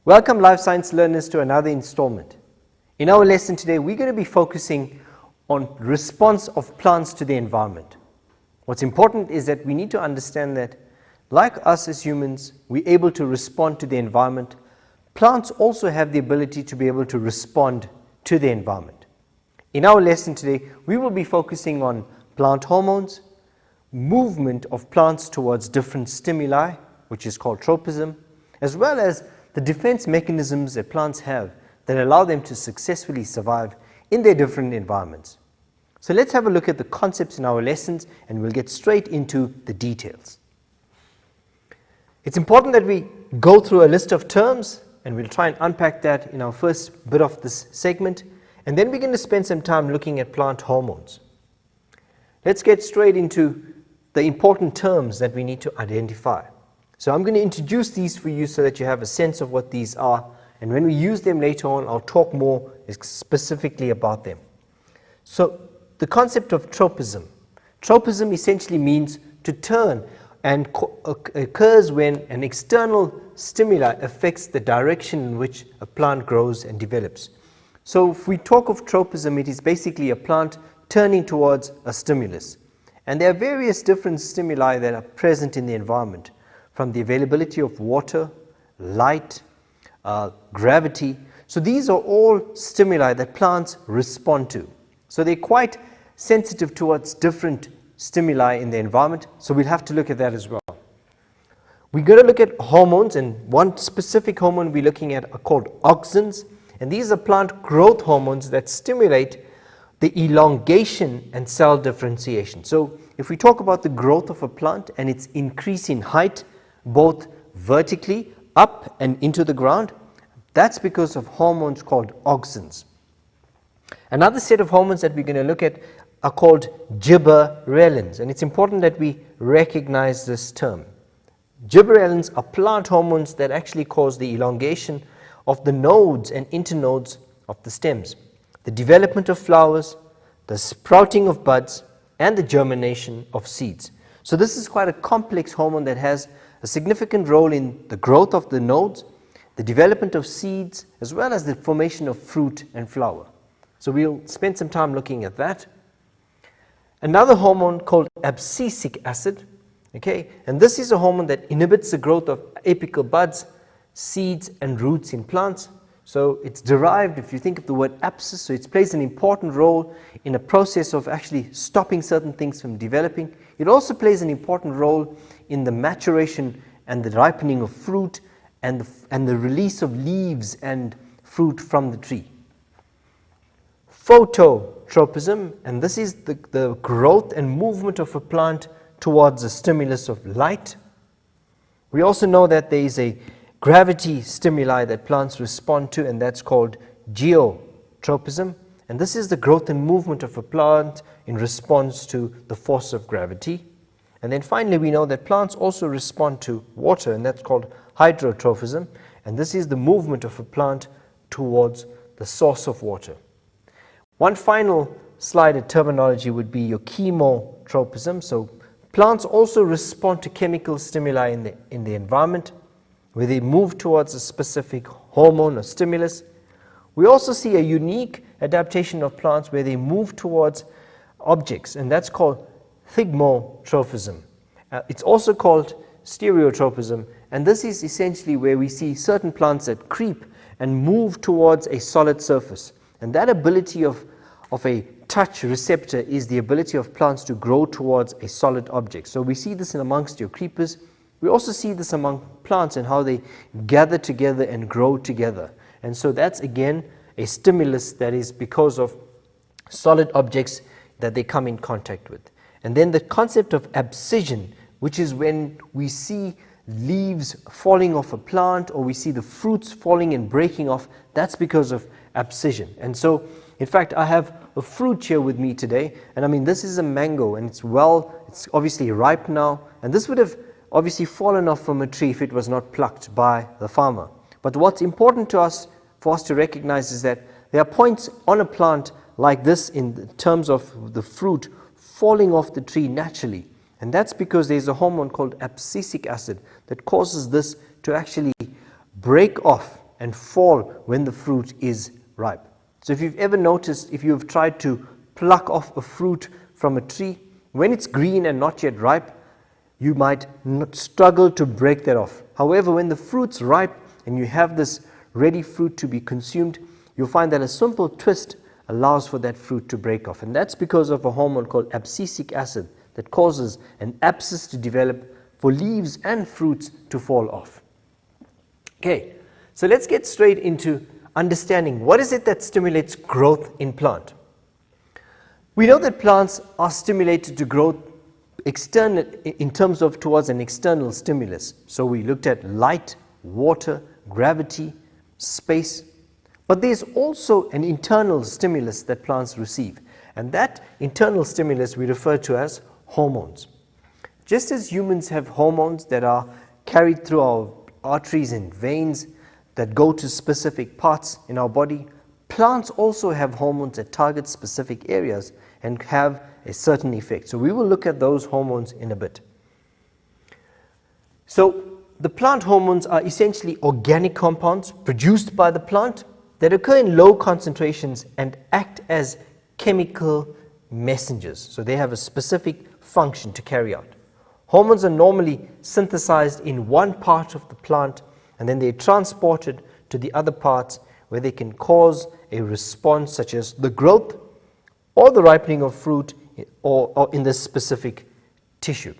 Welcome life science learners to another installment. In our lesson today, we're going to be focusing on response of plants to the environment. What's important is that we need to understand that like us as humans, we're able to respond to the environment. Plants also have the ability to be able to respond to the environment. In our lesson today, we will be focusing on plant hormones, movement of plants towards different stimuli, which is called tropism, as well as the defense mechanisms that plants have that allow them to successfully survive in their different environments. So let's have a look at the concepts in our lessons and we'll get straight into the details. It's important that we go through a list of terms and we'll try and unpack that in our first bit of this segment, and then we're going to spend some time looking at plant hormones. Let's get straight into the important terms that we need to identify. So I'm going to introduce these for you so that you have a sense of what these are, and when we use them later on, I'll talk more specifically about them. So the concept of tropism. Tropism essentially means to turn and occurs when an external stimuli affects the direction in which a plant grows and develops. So if we talk of tropism, it is basically a plant turning towards a stimulus. And there are various different stimuli that are present in the environment, from the availability of water, light, gravity. So these are all stimuli that plants respond to. So they're quite sensitive towards different stimuli in the environment, so we'll have to look at that as well. We're going to look at hormones, and one specific hormone we're looking at are called auxins, and these are plant growth hormones that stimulate the elongation and cell differentiation. So if we talk about the growth of a plant and its increase in height, both vertically up and into the ground, that's because of hormones called auxins. Another set of hormones that we're going to look at are called gibberellins, and it's important that we recognize this term. Gibberellins are plant hormones that actually cause the elongation of the nodes and internodes of the stems, the development of flowers, the sprouting of buds, and the germination of seeds. So this is quite a complex hormone that has a significant role in the growth of the nodes, the development of seeds, as well as the formation of fruit and flower. So we'll spend some time looking at that. Another hormone called abscisic acid, okay, and this is a hormone that inhibits the growth of apical buds, seeds, and roots in plants. So it's derived, if you think of the word abscess, so it plays an important role in a process of actually stopping certain things from developing. It also plays an important role in the maturation and the ripening of fruit and the release of leaves and fruit from the tree. Phototropism, and this is the growth and movement of a plant towards a stimulus of light. We also know that there is a gravity stimuli that plants respond to, and that's called geotropism, and this is the growth and movement of a plant in response to the force of gravity. And then finally, we know that plants also respond to water, and that's called hydrotropism, and this is the movement of a plant towards the source of water. One final slide of terminology would be your chemotropism. So plants also respond to chemical stimuli in the environment, where they move towards a specific hormone or stimulus. We also see a unique adaptation of plants where they move towards objects, and that's called thigmotropism. It's also called stereotropism, and this is essentially where we see certain plants that creep and move towards a solid surface. And that ability of a touch receptor is the ability of plants to grow towards a solid object. So we see this in amongst your creepers. We also see this among plants and how they gather together and grow together. And so that's again a stimulus that is because of solid objects that they come in contact with. And then the concept of abscission, which is when we see leaves falling off a plant or we see the fruits falling and breaking off, that's because of abscission. And so, in fact, I have a fruit here with me today, and I mean, this is a mango, and it's obviously ripe now, and this would have obviously fallen off from a tree if it was not plucked by the farmer. But what's important for us to recognize is that there are points on a plant like this in terms of the fruit falling off the tree naturally, and that's because there's a hormone called abscisic acid that causes this to actually break off and fall when the fruit is ripe. So if you've ever noticed, if you've tried to pluck off a fruit from a tree, when it's green and not yet ripe, you might not struggle to break that off. However, when the fruit's ripe and you have this ready fruit to be consumed, you'll find that a simple twist allows for that fruit to break off. And that's because of a hormone called abscisic acid that causes an abscess to develop for leaves and fruits to fall off. Okay, so let's get straight into understanding what is it that stimulates growth in plant. We know that plants are stimulated to grow external in terms of towards an external stimulus. So we looked at light, water, gravity, space, but there's also an internal stimulus that plants receive, and that internal stimulus we refer to as hormones. Just as humans have hormones that are carried through our arteries and veins that go to specific parts in our body, plants also have hormones that target specific areas and have a certain effect. So we will look at those hormones in a bit. So the plant hormones are essentially organic compounds produced by the plant that occur in low concentrations and act as chemical messengers. So they have a specific function to carry out. Hormones are normally synthesized in one part of the plant, and then they're transported to the other parts where they can cause a response such as the growth or the ripening of fruit or in this specific tissue.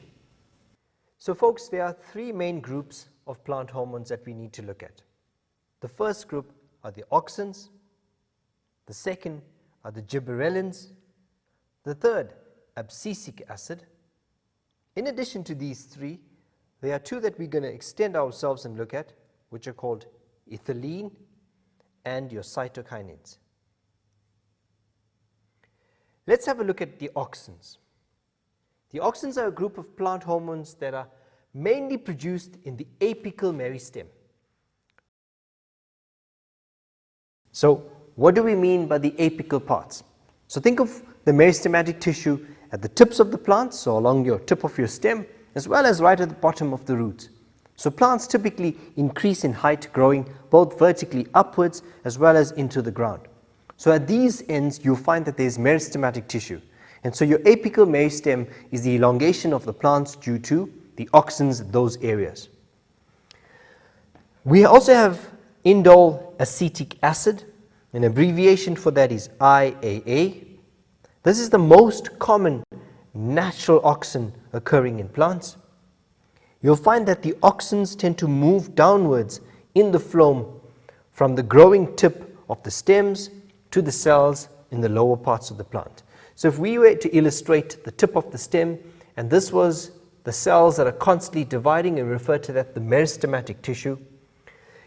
So folks, there are three main groups of plant hormones that we need to look at. The first group are the auxins, the second are the gibberellins, the third, abscisic acid. In addition to these three, there are two that we're going to extend ourselves and look at, which are called ethylene and your cytokinins. Let's have a look at the auxins. The auxins are a group of plant hormones that are mainly produced in the apical meristem. So what do we mean by the apical parts? So think of the meristematic tissue at the tips of the plant, so along your tip of your stem, as well as right at the bottom of the roots. So plants typically increase in height, growing both vertically upwards as well as into the ground. So at these ends, you'll find that there's meristematic tissue. And so your apical meristem is the elongation of the plants due to the auxins in those areas. We also have indole acetic acid. An abbreviation for that is IAA. This is the most common natural auxin occurring in plants. You'll find that the auxins tend to move downwards in the phloem from the growing tip of the stems to the cells in the lower parts of the plant. So if we were to illustrate the tip of the stem, and this was the cells that are constantly dividing, and refer to that the meristematic tissue,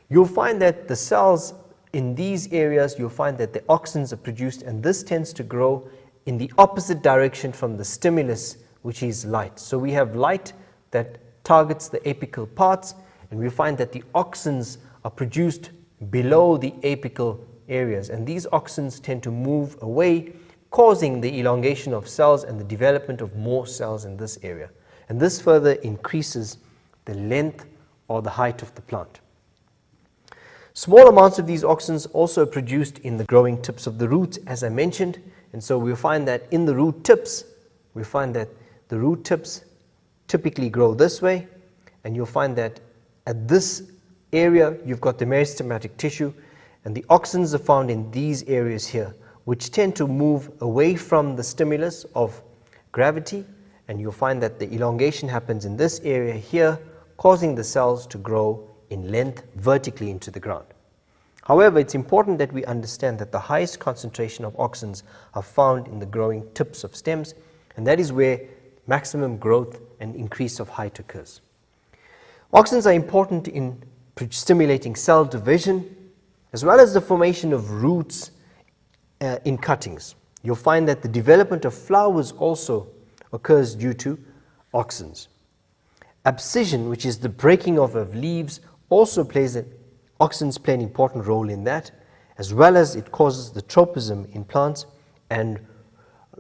you'll find that the cells in these areas, you'll find that the auxins are produced, and this tends to grow in the opposite direction from the stimulus, which is light. So we have light that targets the apical parts, and we find that the auxins are produced below the apical areas, and these auxins tend to move away, causing the elongation of cells and the development of more cells in this area. And this further increases the length or the height of the plant. Small amounts of these auxins also are produced in the growing tips of the roots, as I mentioned, and so we'll find that in the root tips, we find that the root tips typically grow this way, and you'll find that at this area you've got the meristematic tissue, and the auxins are found in these areas here, which tend to move away from the stimulus of gravity, and you'll find that the elongation happens in this area here, causing the cells to grow in length vertically into the ground. However, it's important that we understand that the highest concentration of auxins are found in the growing tips of stems, and that is where maximum growth and increase of height occurs. Auxins are important in stimulating cell division, as well as the formation of roots in cuttings. You'll find that the development of flowers also occurs due to auxins. Abscission, which is the breaking off of leaves, also auxins play an important role in that, as well as it causes the tropism in plants and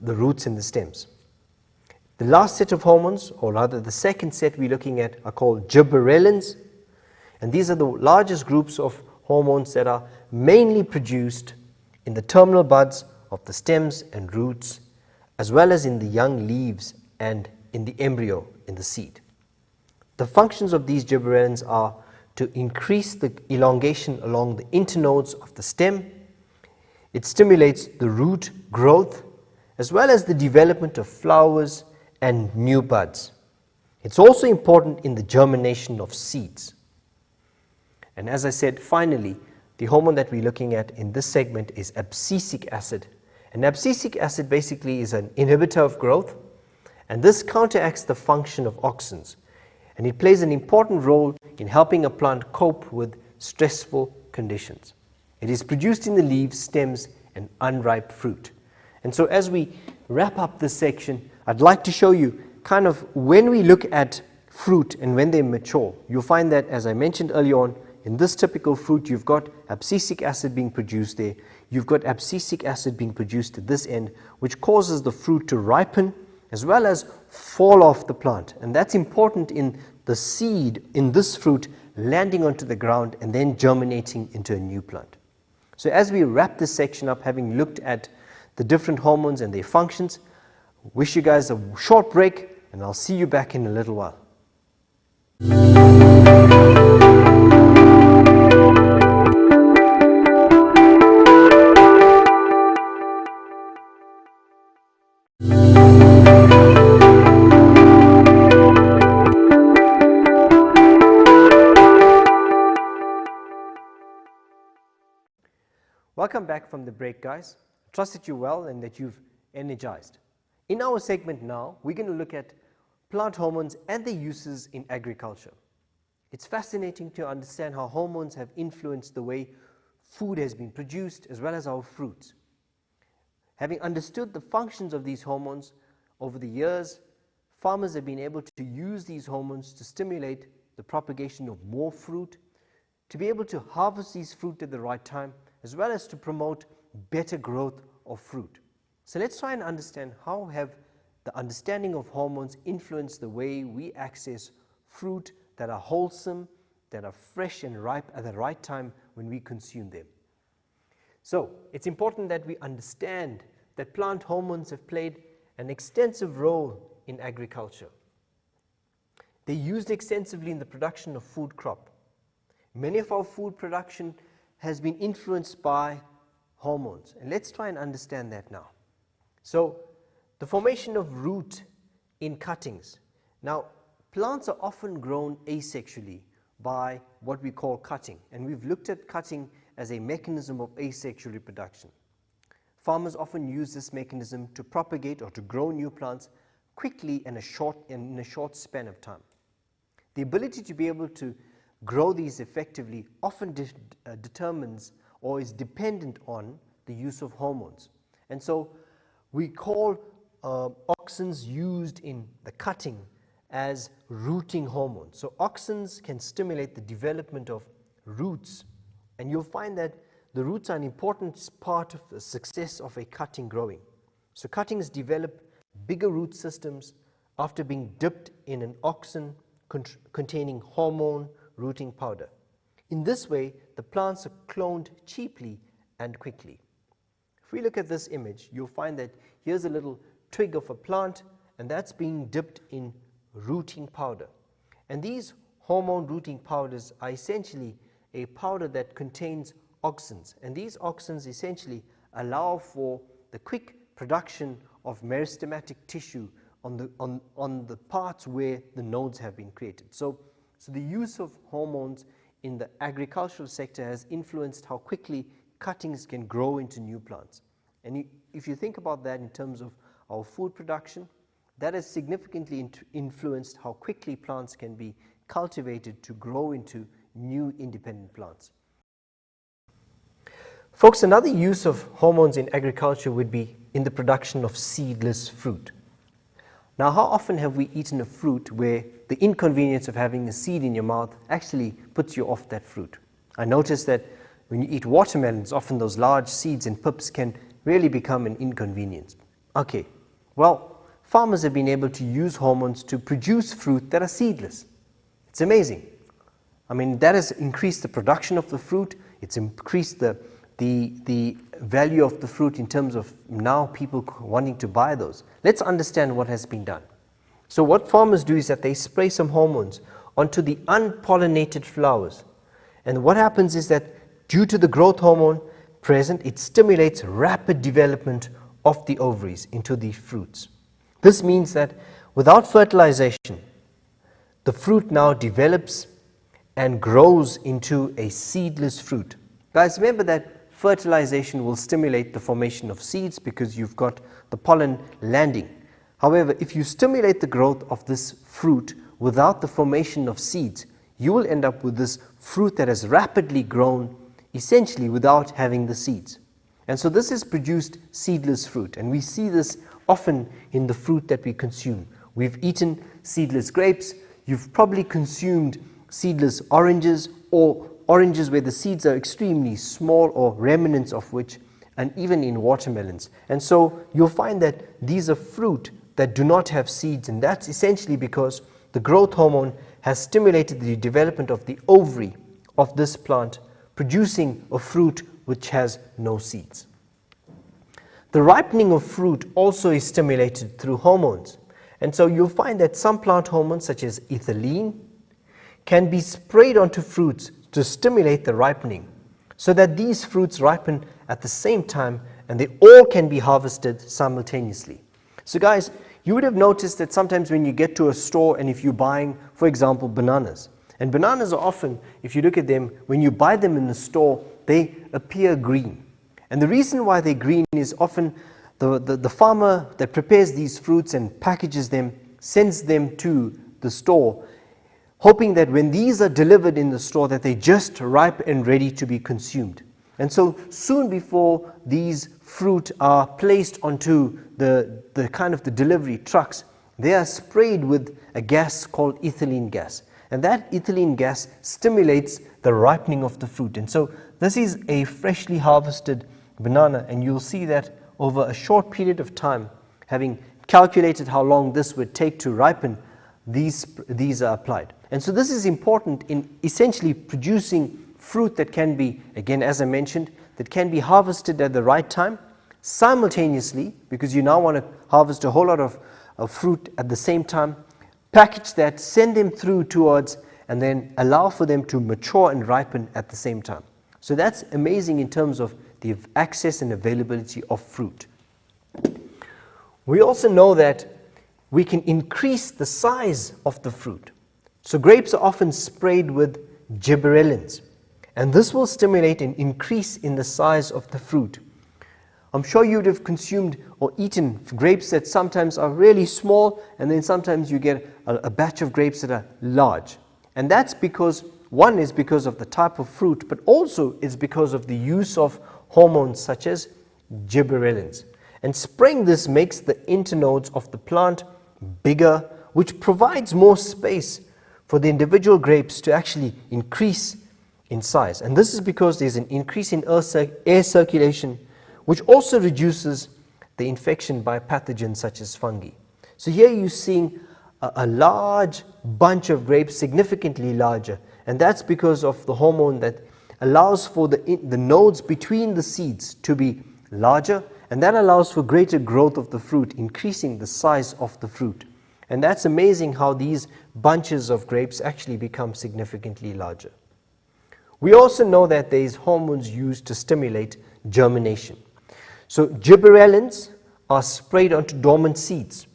the roots in the stems. The last set of hormones, or rather the second set we're looking at, are called gibberellins, and these are the largest groups of hormones that are mainly produced in the terminal buds of the stems and roots, as well as in the young leaves and in the embryo in the seed. The functions of these gibberellins are to increase the elongation along the internodes of the stem. It stimulates the root growth as well as the development of flowers and new buds. It's also important in the germination of seeds. And as I said, finally, the hormone that we're looking at in this segment is abscisic acid. And abscisic acid basically is an inhibitor of growth, and this counteracts the function of auxins. And it plays an important role in helping a plant cope with stressful conditions. It is produced in the leaves, stems, and unripe fruit. And so as we wrap up this section, I'd like to show you kind of when we look at fruit and when they mature, you'll find that, as I mentioned earlier on, in this typical fruit, you've got abscisic acid being produced there. You've got abscisic acid being produced at this end, which causes the fruit to ripen as well as fall off the plant. And that's important in the seed in this fruit landing onto the ground and then germinating into a new plant. So as we wrap this section up, having looked at the different hormones and their functions, wish you guys a short break, and I'll see you back in a little while. Welcome back from the break, guys. I trust that you're well and that you've energized. In our segment now, we're going to look at plant hormones and their uses in agriculture. It's fascinating to understand how hormones have influenced the way food has been produced as well as our fruits. Having understood the functions of these hormones over the years, farmers have been able to use these hormones to stimulate the propagation of more fruit, to be able to harvest these fruit at the right time, as well as to promote better growth of fruit. So let's try and understand how have the understanding of hormones influenced the way we access fruit that are wholesome, that are fresh and ripe at the right time when we consume them. So it's important that we understand that plant hormones have played an extensive role in agriculture. They're used extensively in the production of food crop. Many of our food production has been influenced by hormones, and let's try and understand that now. So the formation of root in cuttings. Now, plants are often grown asexually by what we call cutting, and we've looked at cutting as a mechanism of asexual reproduction. Farmers often use this mechanism to propagate or to grow new plants quickly in a short span of time. The ability to be able to grow these effectively often determines or is dependent on the use of hormones. And so we call auxins used in the cutting as rooting hormones. So auxins can stimulate the development of roots, and you'll find that the roots are an important part of the success of a cutting growing. So cuttings develop bigger root systems after being dipped in an auxin containing hormone rooting powder. In this way, the plants are cloned cheaply and quickly. If we look at this image, you'll find that here's a little twig of a plant, and that's being dipped in rooting powder. And these hormone rooting powders are essentially a powder that contains auxins, and these auxins essentially allow for the quick production of meristematic tissue on the parts where the nodes have been created. So the use of hormones in the agricultural sector has influenced how quickly cuttings can grow into new plants. And if you think about that in terms of our food production, that has significantly influenced how quickly plants can be cultivated to grow into new independent plants. Folks, another use of hormones in agriculture would be in the production of seedless fruit. Now, how often have we eaten a fruit where the inconvenience of having a seed in your mouth actually puts you off that fruit? I noticed that when you eat watermelons, often those large seeds and pips can really become an inconvenience. Okay, well, farmers have been able to use hormones to produce fruit that are seedless. It's amazing. I mean, that has increased the production of the fruit. It's increased the value of the fruit in terms of now people wanting to buy those. Let's understand what has been done. So what farmers do is that they spray some hormones onto the unpollinated flowers. And what happens is that due to the growth hormone present, it stimulates rapid development of the ovaries into the fruits. This means that without fertilization, the fruit now develops and grows into a seedless fruit. Guys, remember that fertilization will stimulate the formation of seeds because you've got the pollen landing. However, if you stimulate the growth of this fruit without the formation of seeds, you will end up with this fruit that has rapidly grown, essentially without having the seeds. And so this has produced seedless fruit, and we see this often in the fruit that we consume. We've eaten seedless grapes, you've probably consumed seedless oranges, or oranges where the seeds are extremely small or remnants of which, and even in watermelons. And so you'll find that these are fruit that do not have seeds, and that's essentially because the growth hormone has stimulated the development of the ovary of this plant, producing a fruit which has no seeds. The ripening of fruit also is stimulated through hormones. And so you'll find that some plant hormones such as ethylene can be sprayed onto fruits to stimulate the ripening, so that these fruits ripen at the same time and they all can be harvested simultaneously. So guys, you would have noticed that sometimes when you get to a store and if you're buying, for example, bananas, and bananas are often, if you look at them, when you buy them in the store, they appear green. And the reason why they're green is often the farmer that prepares these fruits and packages them, sends them to the store, hoping that when these are delivered in the store that they just ripe and ready to be consumed. And so soon before these fruit are placed onto the kind of the delivery trucks, they are sprayed with a gas called ethylene gas. And that ethylene gas stimulates the ripening of the fruit. And so this is a freshly harvested banana, and you'll see that over a short period of time, having calculated how long this would take to ripen, these are applied. And so this is important in essentially producing fruit that can be, again as I mentioned, that can be harvested at the right time, simultaneously, because you now want to harvest a whole lot of fruit at the same time, package that, send them through towards, and then allow for them to mature and ripen at the same time. So that's amazing in terms of the access and availability of fruit. We also know that we can increase the size of the fruit. So grapes are often sprayed with gibberellins, and this will stimulate an increase in the size of the fruit. I'm sure you would have consumed or eaten grapes that sometimes are really small, and then sometimes you get a batch of grapes that are large. And that's because, one is because of the type of fruit, but also it's because of the use of hormones such as gibberellins. And spraying this makes the internodes of the plant bigger, which provides more space for the individual grapes to actually increase in size. And this is because there's an increase in air circulation, which also reduces the infection by pathogens such as fungi. So here you're seeing a large bunch of grapes, significantly larger, and that's because of the hormone that allows for the nodes between the seeds to be larger, and that allows for greater growth of the fruit, increasing the size of the fruit. And that's amazing how these bunches of grapes actually become significantly larger. We also know that there's hormones used to stimulate germination. So gibberellins are sprayed onto dormant seeds,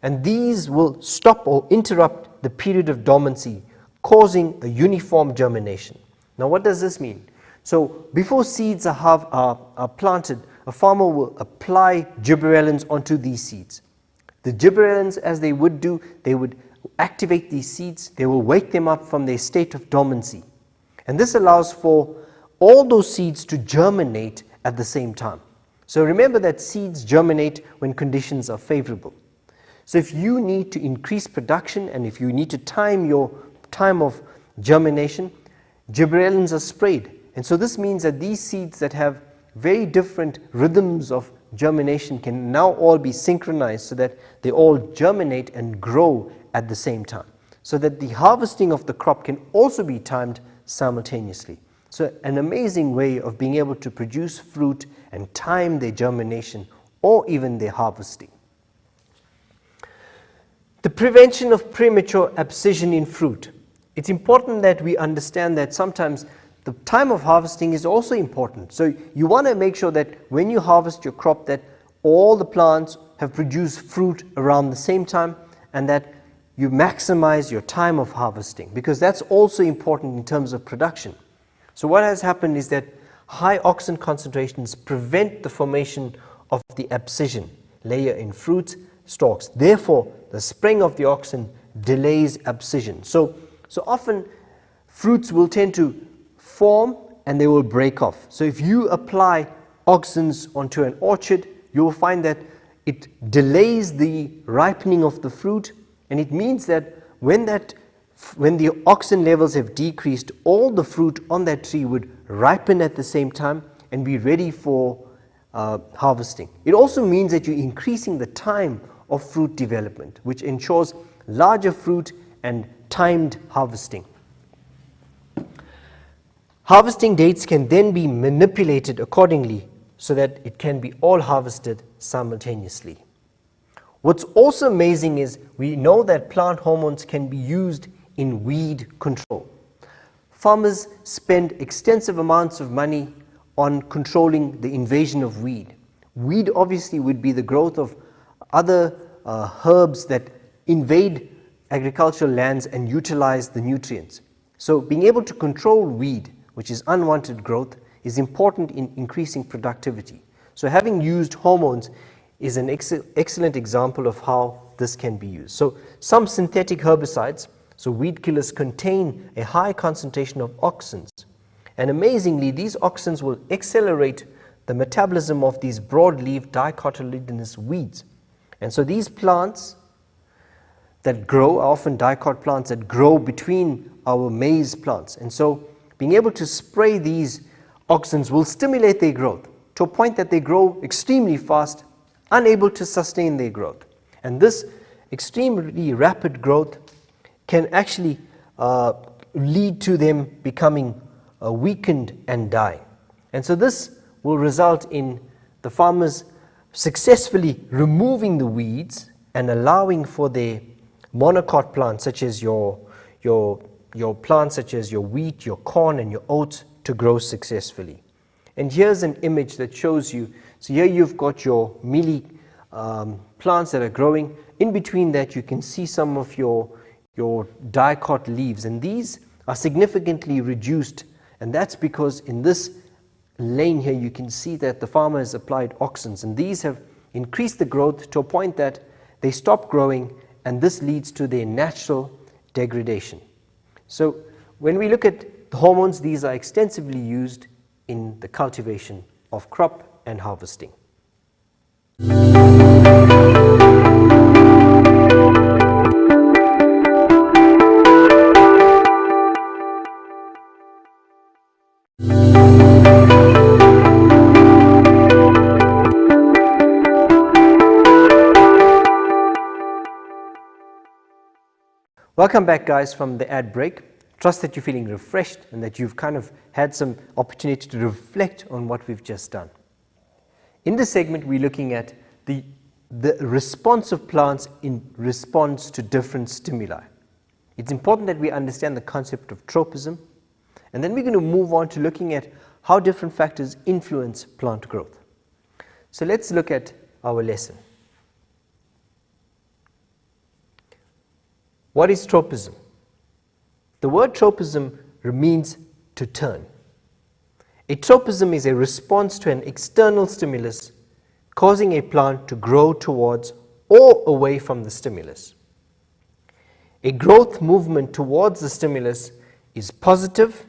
and these will stop or interrupt the period of dormancy, causing a uniform germination. Now what does this mean? So before seeds are planted, a farmer will apply gibberellins onto these seeds. The gibberellins, as they would do, they would activate these seeds, they will wake them up from their state of dormancy. And this allows for all those seeds to germinate at the same time. So remember that seeds germinate when conditions are favorable. So if you need to increase production and if you need to time your time of germination, gibberellins are sprayed. And so this means that these seeds that have very different rhythms of germination can now all be synchronized so that they all germinate and grow at the same time. so that the harvesting of the crop can also be timed simultaneously. So an amazing way of being able to produce fruit and time their germination or even their harvesting. The prevention of premature abscission in fruit. It's important that we understand that sometimes the time of harvesting is also important. So you want to make sure that when you harvest your crop that all the plants have produced fruit around the same time, and that you maximize your time of harvesting, because that's also important in terms of production. So what has happened is that high oxen concentrations prevent the formation of the abscission layer in fruit stalks. Therefore, the spraying of the oxen delays abscission. So often fruits will tend to form and they will break off. So if you apply oxens onto an orchard, you will find that it delays the ripening of the fruit, and it means that when the oxen levels have decreased, all the fruit on that tree would ripen at the same time and be ready for harvesting. It also means that you're increasing the time of fruit development, which ensures larger fruit and timed harvesting. Harvesting dates can then be manipulated accordingly so that it can be all harvested simultaneously. What's also amazing is we know that plant hormones can be used in weed control. Farmers spend extensive amounts of money on controlling the invasion of weed. Weed obviously would be the growth of other herbs that invade agricultural lands and utilize the nutrients. So being able to control weed, which is unwanted growth, is important in increasing productivity. So having used hormones is an excellent example of how this can be used. So some synthetic herbicides, so weed killers, contain a high concentration of auxins. And amazingly, these auxins will accelerate the metabolism of these broadleaf dicotyledonous weeds. And so these plants that grow are often dicot plants that grow between our maize plants. And so being able to spray these auxins will stimulate their growth to a point that they grow extremely fast, unable to sustain their growth. And this extremely rapid growth can actually lead to them becoming weakened and die. And so this will result in the farmers successfully removing the weeds and allowing for their monocot plants, such as your plants such as your wheat, your corn, and your oats, to grow successfully. And here's an image that shows you. So here you've got your mealy plants that are growing. In between that, you can see some of your dicot leaves, and these are significantly reduced. And that's because in this lane here, you can see that the farmer has applied auxins, and these have increased the growth to a point that they stop growing, and this leads to their natural degradation. So when we look at the hormones, these are extensively used in the cultivation of crop and harvesting. Welcome back, guys, from the ad break. Trust that you're feeling refreshed and that you've kind of had some opportunity to reflect on what we've just done. In this segment, we're looking at the response of plants in response to different stimuli. It's important that we understand the concept of tropism, and then we're going to move on to looking at how different factors influence plant growth. So let's look at our lesson. What is tropism? The word tropism means to turn. A tropism is a response to an external stimulus causing a plant to grow towards or away from the stimulus. A growth movement towards the stimulus is positive,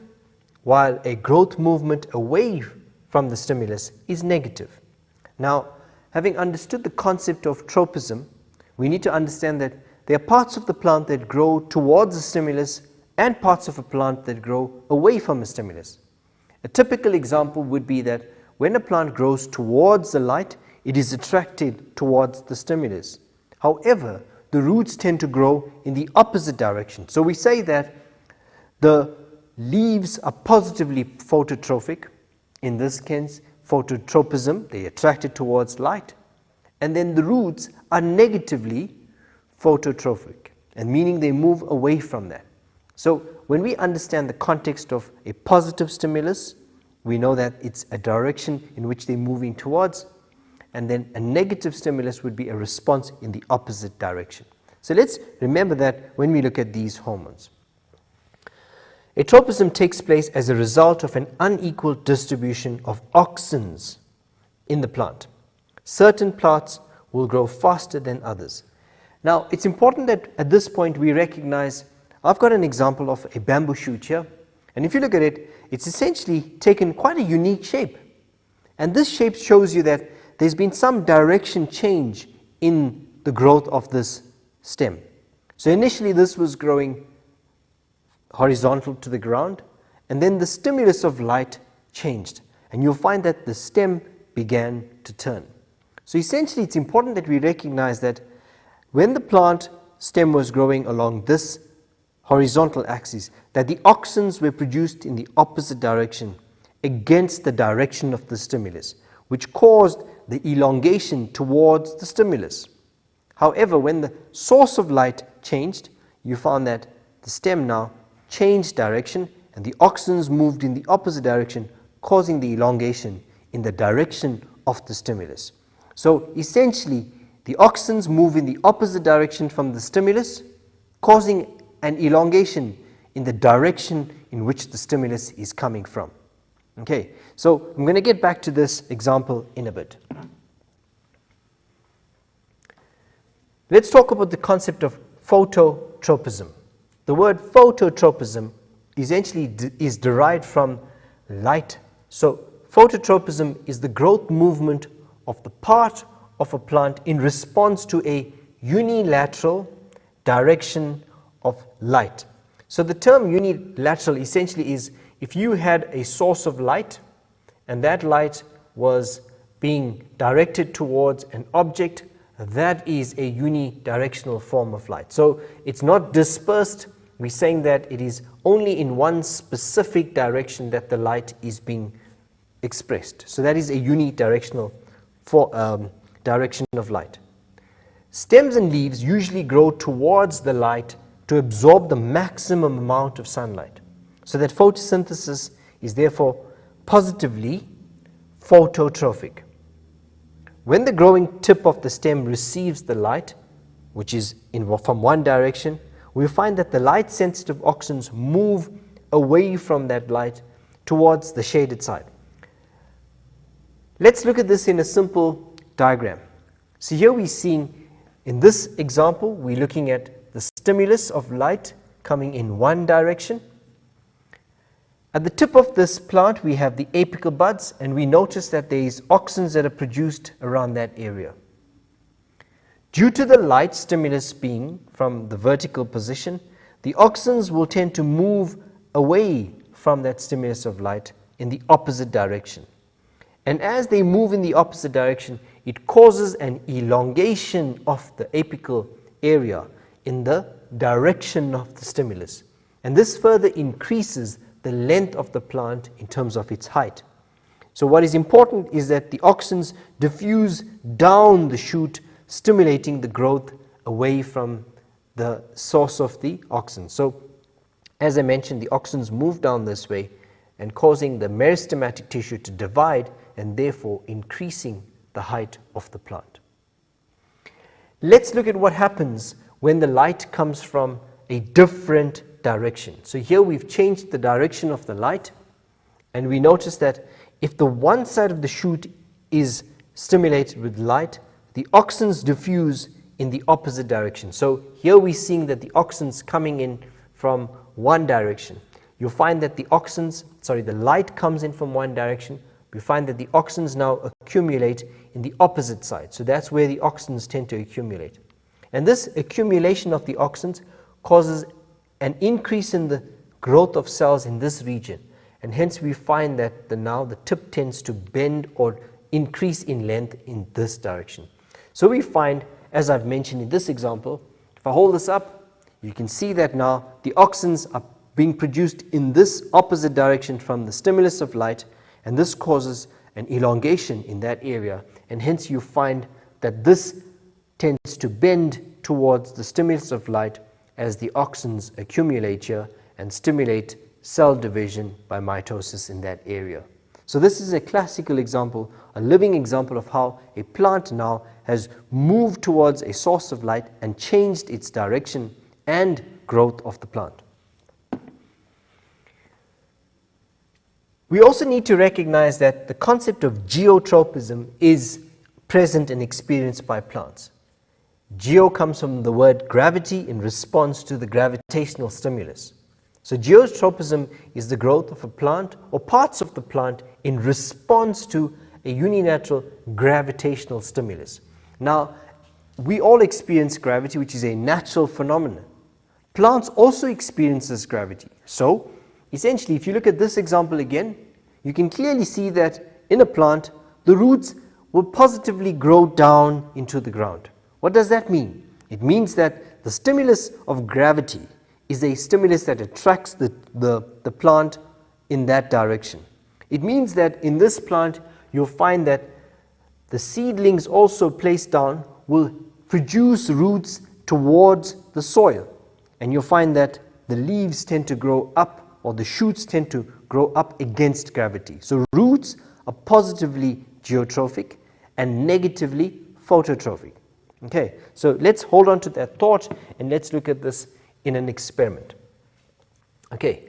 while a growth movement away from the stimulus is negative. Now, having understood the concept of tropism, we need to understand that there are parts of the plant that grow towards the stimulus and parts of a plant that grow away from a stimulus. A typical example would be that when a plant grows towards the light, it is attracted towards the stimulus. However, the roots tend to grow in the opposite direction. So we say that the leaves are positively phototrophic, in this case phototropism, they are attracted towards light, and then the roots are negatively phototrophic, and meaning they move away from that. So when we understand the context of a positive stimulus, we know that it's a direction in which they're moving towards, and then a negative stimulus would be a response in the opposite direction. So let's remember that when we look at these hormones. A tropism takes place as a result of an unequal distribution of auxins in the plant. Certain plants will grow faster than others. Now, it's important that at this point we recognize, I've got an example of a bamboo shoot here, and if you look at it, it's essentially taken quite a unique shape. And this shape shows you that there's been some direction change in the growth of this stem. So initially this was growing horizontal to the ground, and then the stimulus of light changed, and you'll find that the stem began to turn. So essentially it's important that we recognize that when the plant stem was growing along this horizontal axis, that the auxins were produced in the opposite direction against the direction of the stimulus, which caused the elongation towards the stimulus. However, when the source of light changed, you found that the stem now changed direction and the auxins moved in the opposite direction, causing the elongation in the direction of the stimulus. So essentially the auxins move in the opposite direction from the stimulus, causing an elongation in the direction in which the stimulus is coming from. Okay, so I'm going to get back to this example in a bit. Let's talk about the concept of phototropism. The word phototropism essentially is derived from light. So phototropism is the growth movement of the part of a plant in response to a unilateral direction of light. So the term unilateral essentially is if you had a source of light and that light was being directed towards an object, that is a unidirectional form of light. So it's not dispersed. We're saying that it is only in one specific direction that the light is being expressed. So that is a unidirectional direction of light. Stems and leaves usually grow towards the light to absorb the maximum amount of sunlight. So that photosynthesis is therefore positively phototrophic. When the growing tip of the stem receives the light, which is from one direction, we find that the light-sensitive auxins move away from that light towards the shaded side. Let's look at this in a simple diagram. So here we're seeing, in this example, we're looking at the stimulus of light coming in one direction. At the tip of this plant, we have the apical buds, and we notice that there is auxins that are produced around that area. Due to the light stimulus being from the vertical position, the auxins will tend to move away from that stimulus of light in the opposite direction. And as they move in the opposite direction, it causes an elongation of the apical area in the direction of the stimulus. And this further increases the length of the plant in terms of its height. So what is important is that the auxins diffuse down the shoot, stimulating the growth away from the source of the auxin. So as I mentioned, the auxins move down this way and causing the meristematic tissue to divide and therefore increasing the height of the plant. Let's look at what happens when the light comes from a different direction. So here we've changed the direction of the light, and we notice that if the one side of the shoot is stimulated with light, the auxins diffuse in the opposite direction. So here we're seeing that the auxins coming in from one direction. You'll find that the light comes in from one direction. We find that the auxins now accumulate in the opposite side. So that's where the auxins tend to accumulate. And this accumulation of the auxins causes an increase in the growth of cells in this region. And hence we find that now the tip tends to bend or increase in length in this direction. So we find, as I've mentioned in this example, I hold this up, you can see that now the auxins are being produced in this opposite direction from the stimulus of light, and this causes an elongation in that area, and hence you find that this tends to bend towards the stimulus of light as the auxins accumulate here and stimulate cell division by mitosis in that area. So this is a classical example, a living example of how a plant now has moved towards a source of light and changed its direction and growth of the plant. We also need to recognize that the concept of geotropism is present and experienced by plants. Geo comes from the word gravity in response to the gravitational stimulus. So geotropism is the growth of a plant or parts of the plant in response to a unilateral gravitational stimulus. Now, we all experience gravity, which is a natural phenomenon. Plants also experiences gravity. So, essentially, if you look at this example again, you can clearly see that in a plant, the roots will positively grow down into the ground. What does that mean? It means that the stimulus of gravity is a stimulus that attracts the plant in that direction. It means that in this plant, you'll find that the seedlings also placed down will produce roots towards the soil. And you'll find that the leaves tend to grow up, or the shoots tend to grow up against gravity. So roots are positively geotrophic and negatively phototrophic. Okay, so let's hold on to that thought and let's look at this in an experiment. Okay,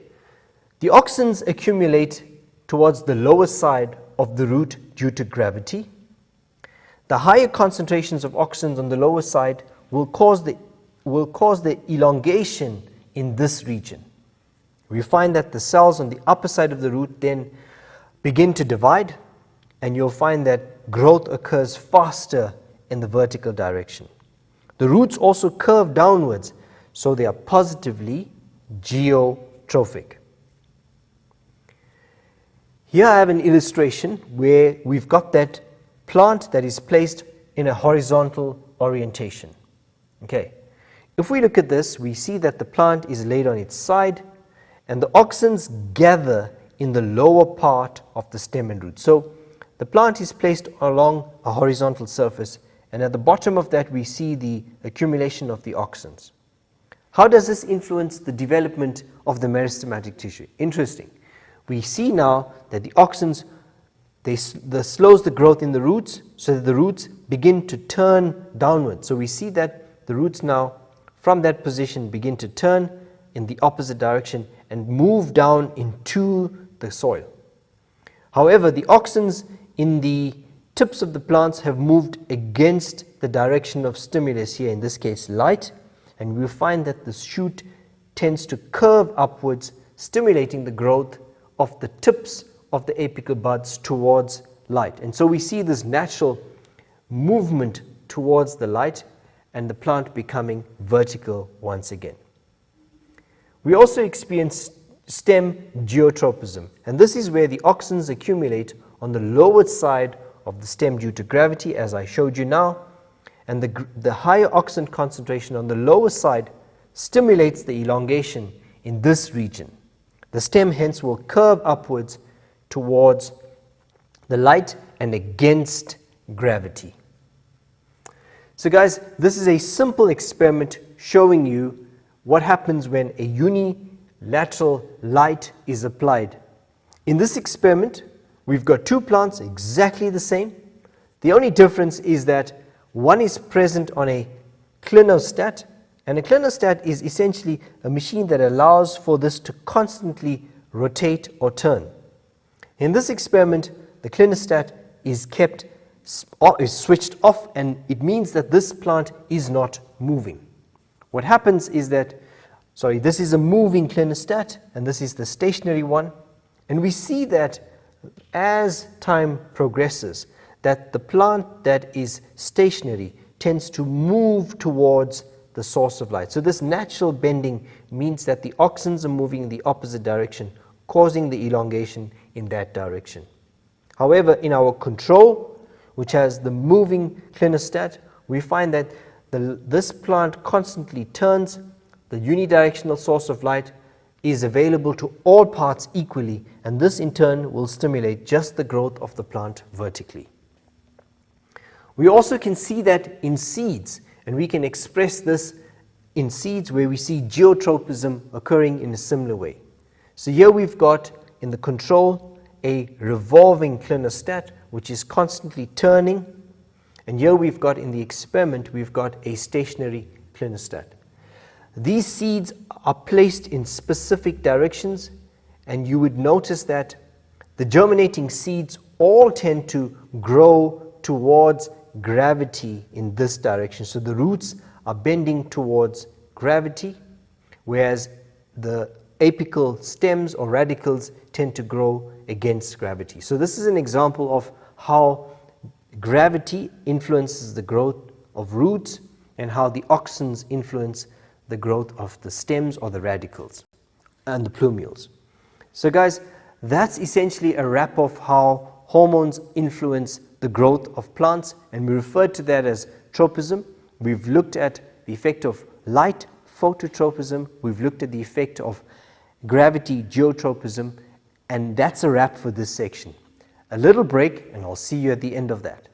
the auxins accumulate towards the lower side of the root due to gravity. The higher concentrations of auxins on the lower side will cause the elongation in this region. We find that the cells on the upper side of the root then begin to divide, and you'll find that growth occurs faster in the vertical direction. The roots also curve downwards, so they are positively geotrophic. Here I have an illustration where we've got that plant that is placed in a horizontal orientation. Okay, if we look at this, we see that the plant is laid on its side and the auxins gather in the lower part of the stem and root. So the plant is placed along a horizontal surface, and at the bottom of that we see the accumulation of the auxins. How does this influence the development of the meristematic tissue? Interesting. We see now that the auxins, this slows the growth in the roots, so that the roots begin to turn downward. So we see that the roots now from that position begin to turn in the opposite direction and move down into the soil. However, the auxins in the tips of the plants have moved against the direction of stimulus here, in this case light, and we'll find that the shoot tends to curve upwards, stimulating the growth of the tips of the apical buds towards light. And so we see this natural movement towards the light and the plant becoming vertical once again. We also experience stem geotropism, and this is where the auxins accumulate on the lower side of the stem due to gravity, as I showed you now, and the higher auxin concentration on the lower side stimulates the elongation in this region. The stem hence will curve upwards towards the light and against gravity. So guys, this is a simple experiment showing you what happens when a unilateral light is applied. In this experiment, we've got two plants exactly the same. The only difference is that one is present on a clinostat, and a clinostat is essentially a machine that allows for this to constantly rotate or turn. In this experiment, the clinostat is switched off, and it means that this plant is not moving. What happens is that, this is a moving clinostat and this is the stationary one, and we see that as time progresses, that the plant that is stationary tends to move towards the source of light. So this natural bending means that the auxins are moving in the opposite direction, causing the elongation in that direction. However, in our control, which has the moving clinostat, we find that this plant constantly turns. The unidirectional source of light is available to all parts equally, and this in turn will stimulate just the growth of the plant vertically. We also can see that in seeds, and we can express this in seeds where we see geotropism occurring in a similar way. So here we've got in the control a revolving clinostat which is constantly turning, and here we've got in the experiment we've got a stationary clinostat. These seeds are placed in specific directions, and you would notice that the germinating seeds all tend to grow towards gravity in this direction. So the roots are bending towards gravity, whereas the apical stems or radicals tend to grow against gravity. So this is an example of how gravity influences the growth of roots and how the auxins influence the growth of the stems or the radicals and the plumule. So guys, that's essentially a wrap of how hormones influence the growth of plants, and we refer to that as tropism. We've looked at the effect of light, phototropism. We've looked at the effect of gravity, geotropism, and that's a wrap for this section. A little break, and I'll see you at the end of that.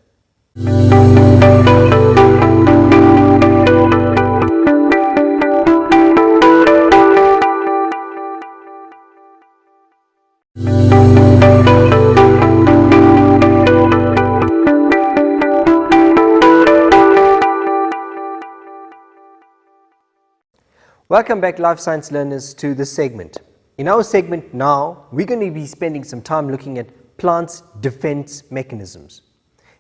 Welcome back, life science learners, to this segment. In our segment now, we're going to be spending some time looking at plants' defense mechanisms.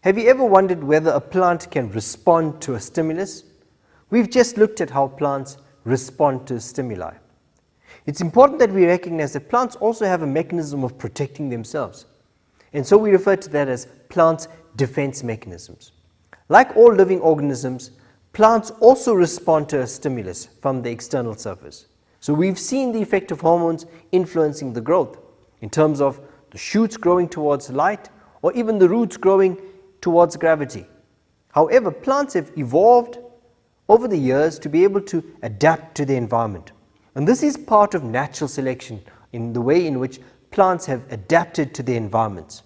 Have you ever wondered whether a plant can respond to a stimulus? We've just looked at how plants respond to stimuli. It's important that we recognize that plants also have a mechanism of protecting themselves. And so we refer to that as plants' defense mechanisms. Like all living organisms, plants also respond to a stimulus from the external surface. So we've seen the effect of hormones influencing the growth in terms of the shoots growing towards light or even the roots growing towards gravity. However, plants have evolved over the years to be able to adapt to the environment. And this is part of natural selection in the way in which plants have adapted to their environments.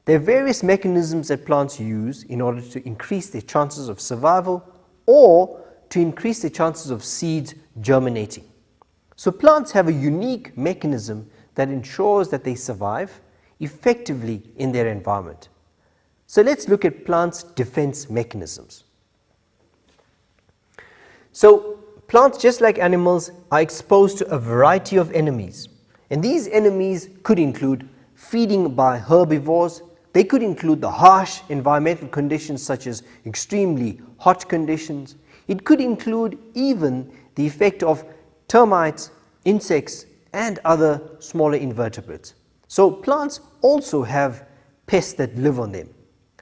There are various mechanisms that plants use in order to increase their chances of survival or to increase the chances of seeds germinating. So plants have a unique mechanism that ensures that they survive effectively in their environment. So let's look at plants' defense mechanisms. So plants, just like animals, are exposed to a variety of enemies. And these enemies could include feeding by herbivores. They could include the harsh environmental conditions such as extremely hot conditions. It could include even the effect of termites, insects, and other smaller invertebrates. So plants also have pests that live on them.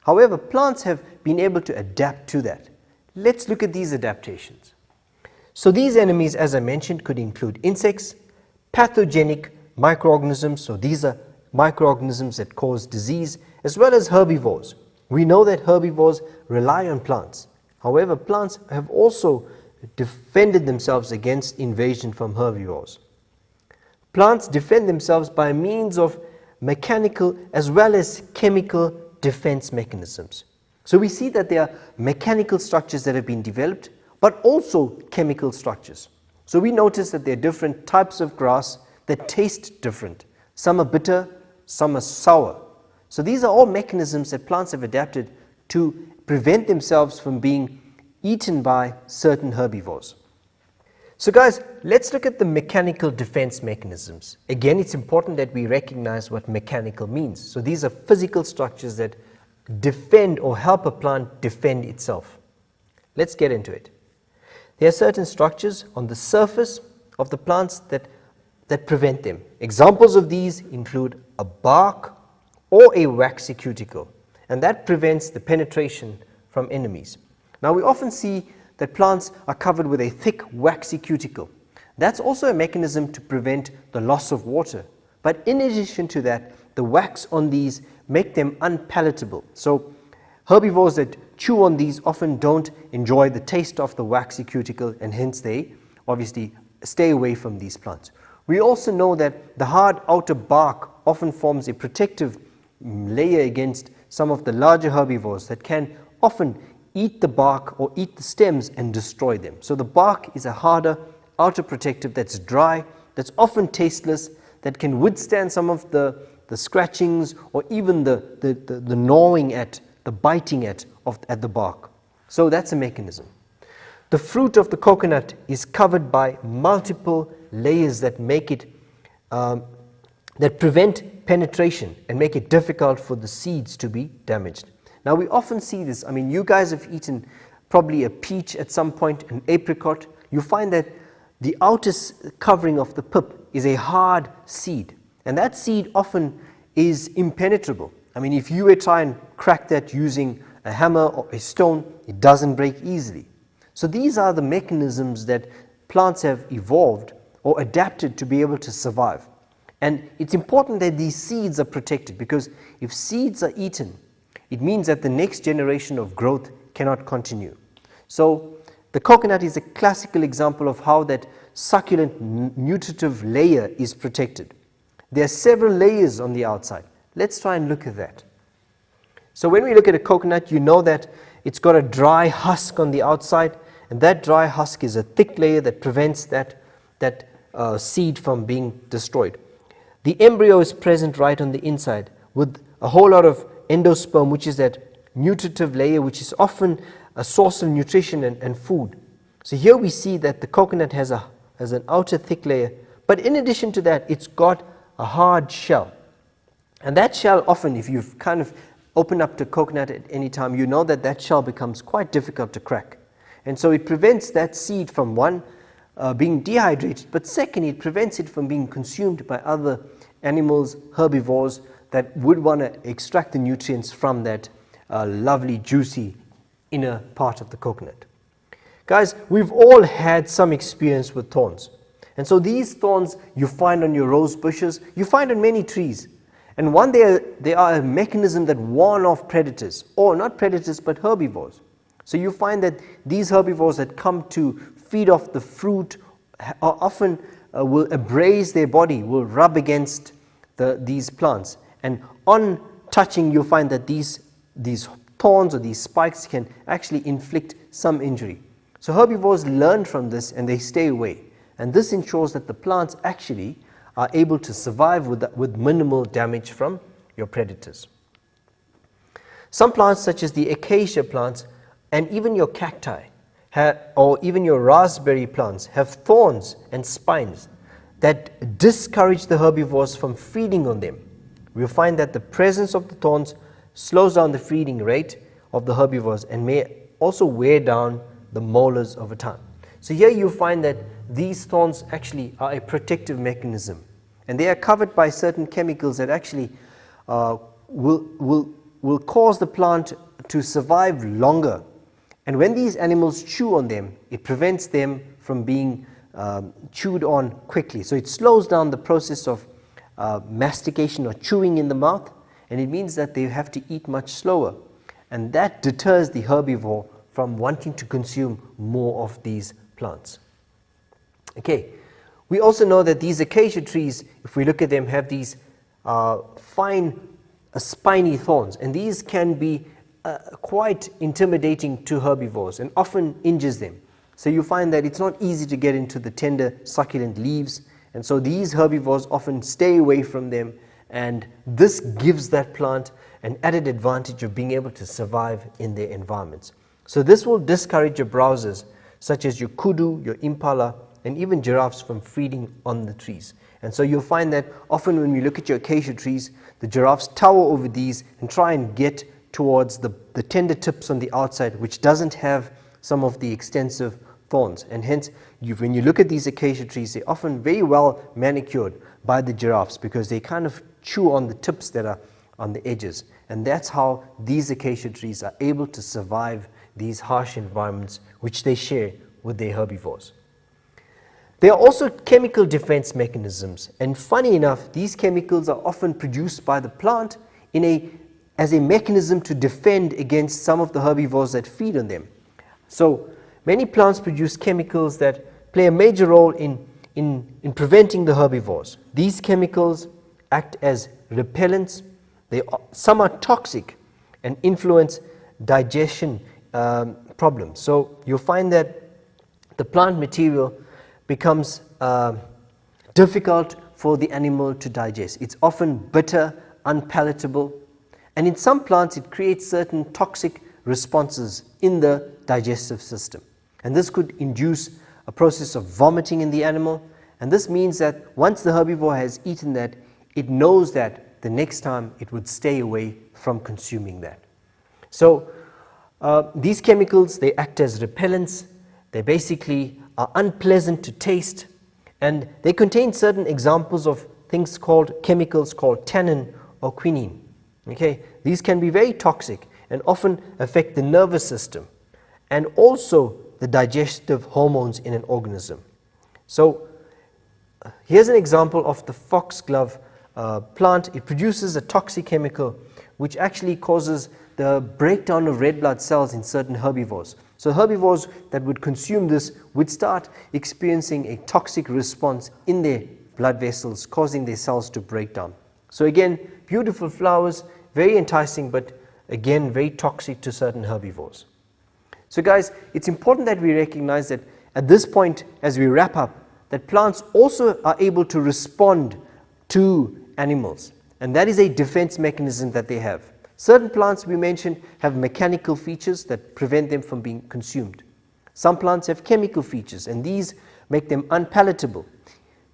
However, plants have been able to adapt to that. Let's look at these adaptations. So these enemies, as I mentioned, could include insects, pathogenic microorganisms, so these are microorganisms that cause disease, as well as herbivores. We know that herbivores rely on plants. However, plants have also defended themselves against invasion from herbivores. Plants defend themselves by means of mechanical as well as chemical defense mechanisms. So we see that there are mechanical structures that have been developed, but also chemical structures. So we notice that there are different types of grass that taste different. Some are bitter, some are sour. So these are all mechanisms that plants have adapted to prevent themselves from being eaten by certain herbivores. So guys, let's look at the mechanical defense mechanisms. Again, it's important that we recognize what mechanical means. So these are physical structures that defend or help a plant defend itself. Let's get into it. There are certain structures on the surface of the plants that prevent them. Examples of these include a bark or a waxy cuticle, and that prevents the penetration from enemies. Now we often see that plants are covered with a thick waxy cuticle. That's also a mechanism to prevent the loss of water. But in addition to that, the wax on these make them unpalatable. So herbivores that chew on these often don't enjoy the taste of the waxy cuticle, and hence they obviously stay away from these plants. We also know that the hard outer bark often forms a protective layer against some of the larger herbivores that can often eat the bark or eat the stems and destroy them. So the bark is a harder outer protective that's dry, that's often tasteless, that can withstand some of the scratchings or even the gnawing at, the biting at the bark. So that's a mechanism. The fruit of the coconut is covered by multiple layers that make it, that prevent penetration and make it difficult for the seeds to be damaged. Now we often see this, I mean, you guys have eaten probably a peach at some point, an apricot. You find that the outer covering of the pip is a hard seed, and that seed often is impenetrable. I mean, if you were to try and crack that using a hammer or a stone, it doesn't break easily. So these are the mechanisms that plants have evolved or adapted to be able to survive. And it's important that these seeds are protected, because if seeds are eaten, it means that the next generation of growth cannot continue. So the coconut is a classical example of how that succulent nutritive layer is protected. There are several layers on the outside. Let's try and look at that. So when we look at a coconut, you know that it's got a dry husk on the outside, and that dry husk is a thick layer that prevents that seed from being destroyed. The embryo is present right on the inside with a whole lot of endosperm, which is that nutritive layer, which is often a source of nutrition and food. So here we see that the coconut has an outer thick layer, but in addition to that, it's got a hard shell. And that shell often, if you've kind of opened up the coconut at any time, you know that that shell becomes quite difficult to crack. And so it prevents that seed from being dehydrated, but second, it prevents it from being consumed by other animals, herbivores, that would want to extract the nutrients from that lovely, juicy inner part of the coconut. Guys, we've all had some experience with thorns. And so these thorns you find on your rose bushes, you find on many trees. And they are a mechanism that warn off predators, or not predators, but herbivores. So you find that these herbivores that come to feed off the fruit are often will abrase their body, will rub against these plants. And on touching, you'll find that these thorns or these spikes can actually inflict some injury. So herbivores learn from this and they stay away. And this ensures that the plants actually are able to survive with minimal damage from your predators. Some plants, such as the acacia plants and even your cacti, or even your raspberry plants, have thorns and spines that discourage the herbivores from feeding on them. We'll find that the presence of the thorns slows down the feeding rate of the herbivores and may also wear down the molars over time. So here you find that these thorns actually are a protective mechanism, and they are covered by certain chemicals that actually will cause the plant to survive longer. And when these animals chew on them, it prevents them from being chewed on quickly. So it slows down the process of mastication or chewing in the mouth, and it means that they have to eat much slower. And that deters the herbivore from wanting to consume more of these plants. Okay, we also know that these acacia trees, if we look at them, have these fine spiny thorns, and these can be quite intimidating to herbivores and often injures them. So you find that it's not easy to get into the tender succulent leaves, and so these herbivores often stay away from them, and this gives that plant an added advantage of being able to survive in their environments. So this will discourage your browsers, such as your kudu, your impala, and even giraffes from feeding on the trees. And so you'll find that often when we look at your acacia trees, the giraffes tower over these and try and get towards the tender tips on the outside, which doesn't have some of the extensive thorns. And hence, when you look at these acacia trees, they're often very well manicured by the giraffes because they kind of chew on the tips that are on the edges. And that's how these acacia trees are able to survive these harsh environments which they share with their herbivores. There are also chemical defense mechanisms, and funny enough, these chemicals are often produced by the plant in a as a mechanism to defend against some of the herbivores that feed on them. So many plants produce chemicals that play a major role in preventing the herbivores. These chemicals act as repellents. Some are toxic and influence digestion problems. So you'll find that the plant material becomes difficult for the animal to digest. It's often bitter, unpalatable, and in some plants it creates certain toxic responses in the digestive system. And this could induce a process of vomiting in the animal, and this means that once the herbivore has eaten that, it knows that the next time it would stay away from consuming that. So these chemicals, they act as repellents. They basically are unpleasant to taste, and they contain certain examples of things called chemicals called tannin or quinine. Okay, these can be very toxic and often affect the nervous system and also the digestive hormones in an organism. So here's an example of the foxglove plant. It produces a toxic chemical which actually causes the breakdown of red blood cells in certain herbivores. So herbivores that would consume this would start experiencing a toxic response in their blood vessels, causing their cells to break down. So again, beautiful flowers, very enticing, but again, very toxic to certain herbivores. So guys, it's important that we recognize that at this point, as we wrap up, that plants also are able to respond to animals. And that is a defense mechanism that they have. Certain plants we mentioned have mechanical features that prevent them from being consumed. Some plants have chemical features, and these make them unpalatable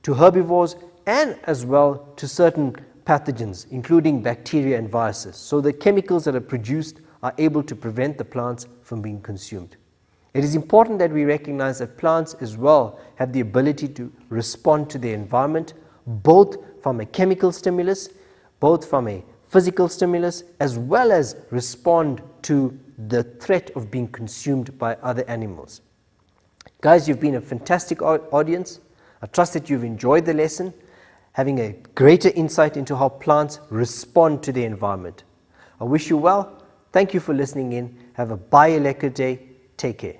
to herbivores and as well to certain pathogens, including bacteria and viruses. So the chemicals that are produced are able to prevent the plants from being consumed. It is important that we recognize that plants as well have the ability to respond to their environment, both from a chemical stimulus, both from a physical stimulus, as well as respond to the threat of being consumed by other animals. Guys, you've been a fantastic audience. I trust that you've enjoyed the lesson, having a greater insight into how plants respond to the environment. I wish you well. Thank you for listening in. Have a baie lekker day. Take care.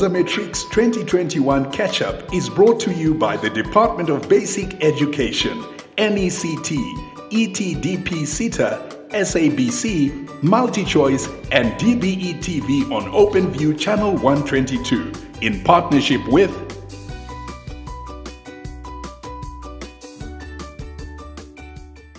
Matrix 2021 Catch-Up is brought to you by the Department of Basic Education, NECT, ETDP SETA, SABC, MultiChoice, and DBE TV on OpenView Channel 122 in partnership with